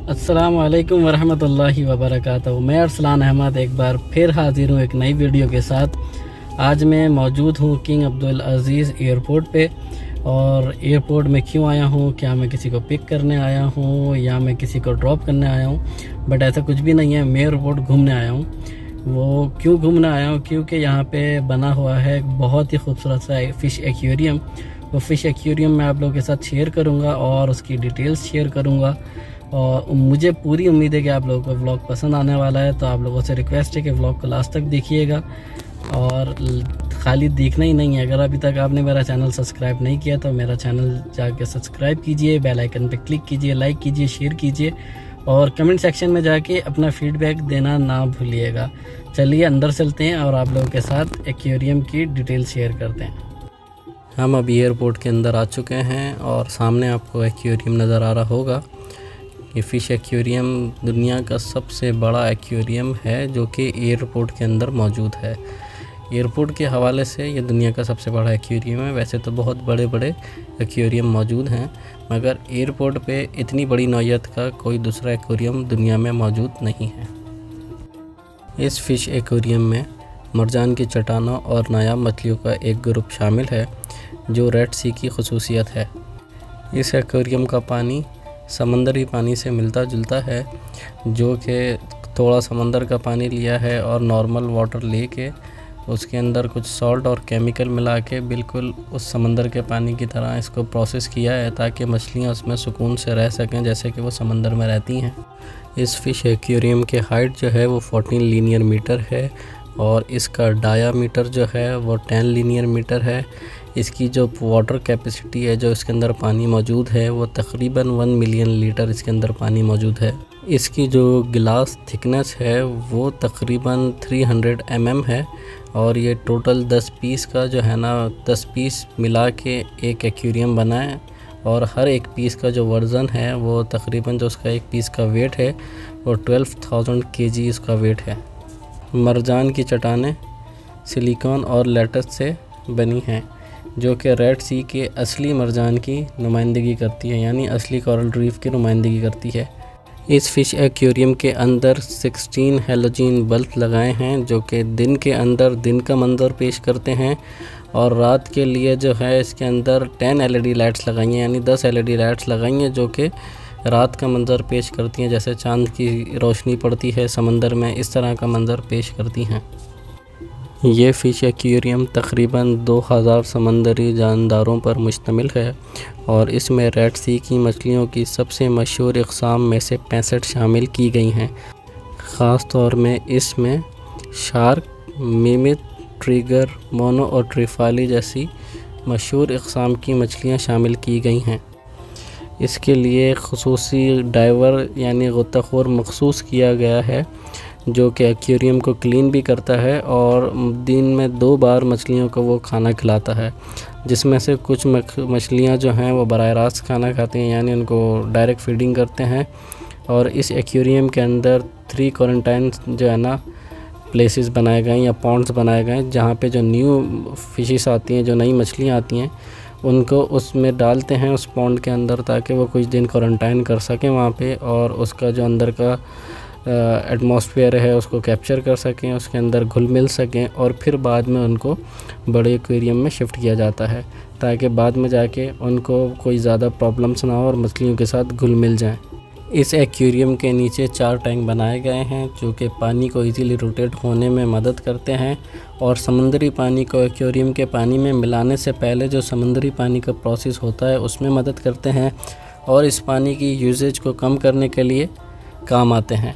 अस्सलामुअलैकुम वरहमतुल्लाहि वबरकातुहू। मैं अरसलान अहमद एक बार फिर हाजिर हूँ एक नई वीडियो के साथ। आज मैं मौजूद हूँ किंग अब्दुल अज़ीज़ एयरपोर्ट पे। और एयरपोर्ट में क्यों आया हूँ, क्या मैं किसी को पिक करने आया हूँ या मैं किसी को ड्रॉप करने आया हूँ, बट ऐसा कुछ भी नहीं है। मैं एयरपोर्ट घूमने आया हूँ। वो क्यों घूमने आया हूँ, क्योंकि यहाँ पे बना हुआ है एक बहुत ही खूबसूरत सा फ़िश एक्वेरियम। वो फ़िश एक्वेरियम मैं आप लोगों के साथ शेयर करूँगा और उसकी डिटेल्स शेयर करूँगा। और मुझे पूरी उम्मीद है कि आप लोगों को व्लॉग पसंद आने वाला है। तो आप लोगों से रिक्वेस्ट है कि व्लॉग को लास्ट तक देखिएगा। और खाली देखना ही नहीं है, अगर अभी तक आपने मेरा चैनल सब्सक्राइब नहीं किया तो मेरा चैनल जाके सब्सक्राइब कीजिए, बेल आइकन पे क्लिक कीजिए, लाइक कीजिए, शेयर कीजिए और कमेंट सेक्शन में जाके अपना फीडबैक देना ना भूलिएगा। चलिए अंदर चलते हैं और आप लोगों के साथ एक्वेरियम की डिटेल शेयर करते हैं। हम अभी एयरपोर्ट के अंदर आ चुके हैं और सामने आपको एक्वेरियम नज़र आ रहा होगा। ये फ़िश एक्वेरियम दुनिया का सबसे बड़ा एक्वेरियम है जो कि एयरपोर्ट के अंदर मौजूद है। एयरपोर्ट के हवाले से ये दुनिया का सबसे बड़ा एक्वेरियम है। वैसे तो बहुत बड़े बड़े एक्वेरियम मौजूद हैं, मगर एयरपोर्ट पे इतनी बड़ी नौइयत का कोई दूसरा एक्वेरियम दुनिया में मौजूद नहीं है। इस फ़िश एक्वेरियम में मरजान की चट्टानों और नायाब मछलियों का एक ग्रुप शामिल है जो रेड सी की खसूसियत है। इस एक्वेरियम का पानी समंदरी पानी से मिलता जुलता है, जो कि थोड़ा समंदर का पानी लिया है और नॉर्मल वाटर लेके उसके अंदर कुछ सॉल्ट और केमिकल मिला के बिल्कुल उस समंदर के पानी की तरह इसको प्रोसेस किया है ताकि मछलियाँ उसमें सुकून से रह सकें जैसे कि वो समंदर में रहती हैं। इस फ़िश एक्वेरियम के हाइट जो है वो 14 लीनियर मीटर है और इसका डायामीटर जो है वो 10 लीनियर मीटर है। इसकी जो वाटर कैपेसिटी है, जो इसके अंदर पानी मौजूद है, वो तकरीबन 1 मिलियन लीटर इसके अंदर पानी मौजूद है। इसकी जो गिलास थिकनेस है वो तकरीबन 300 mm है और ये टोटल 10 पीस का जो है ना 10 पीस मिला के एक एक्वेरियम बना है। और हर एक पीस का जो वज़न है वो तकरीबन जो उसका एक पीस का वेट है वो 12,000 kg इसका वेट है। मरजान की चट्टानें सिलिकॉन और लेटेक्स से बनी हैं जो कि रेड सी के असली मरजान की नुमाइंदगी करती है, यानी असली कोरल रीफ की नुमाइंदगी करती है। इस फ़िश एक्वेरियम के अंदर 16 हैलोजन बल्ब लगाए हैं जो कि दिन के अंदर दिन का मंजर पेश करते हैं और रात के लिए जो है इसके अंदर 10 LED लाइट्स लगाई हैं, यानी 10 LED लाइट्स लगाई हैं जो कि रात का मंजर पेश करती हैं। जैसे चांद की रोशनी पड़ती है समंदर में, इस तरह का मंजर पेश करती हैं। ये फ़िश एक्वेरियम तकरीबन 2000 समंदरी जानदारों पर मुश्तमिल है और इसमें रेड सी की मछलियों की सबसे मशहूर इक़साम में से 65 शामिल की गई हैं। ख़ास तौर में इसमें शार्क, मिमित, ट्रिगर, मोनो और ट्रिफाली जैसी मशहूर इक़साम की मछलियाँ शामिल की गई हैं। इसके लिए ख़ुसूसी डाइवर यानी गोताख़ोर मखसूस किया गया है जो कि एक्वेरियम को क्लीन भी करता है और दिन में 2 बार मछलियों को वो खाना खिलाता है, जिसमें से कुछ मछलियाँ जो हैं वो बराह रास्त खाना खाती हैं, यानी उनको डायरेक्ट फीडिंग करते हैं। और इस एक्वेरियम के अंदर 3 क्वारंटाइन जो है ना प्लेसेस बनाए गए हैं या पॉन्ड्स बनाए गए हैं, जहाँ पे जो न्यू फिशेस आती हैं, जो नई मछलियाँ आती हैं, उनको उसमें डालते हैं उस पॉन्ड के अंदर ताकि वो कुछ दिन क्वारंटाइन कर सकें वहाँ पे और उसका जो अंदर का एटमॉस्फेयर है उसको कैप्चर कर सकें, उसके अंदर घुल मिल सकें और फिर बाद में उनको बड़े एक्वेरियम में शिफ्ट किया जाता है ताकि बाद में जाके उनको कोई ज़्यादा प्रॉब्लम्स ना हो और मछलियों के साथ घुल मिल जाएं। इस एक्वेरियम के नीचे 4 टैंक बनाए गए हैं जो कि पानी को इजीली रोटेट होने में मदद करते हैं और समंदरी पानी को एक्वेरियम के पानी में मिलाने से पहले जो समंदरी पानी का प्रोसेस होता है उसमें मदद करते हैं और इस पानी की यूजेज को कम करने के लिए काम आते हैं।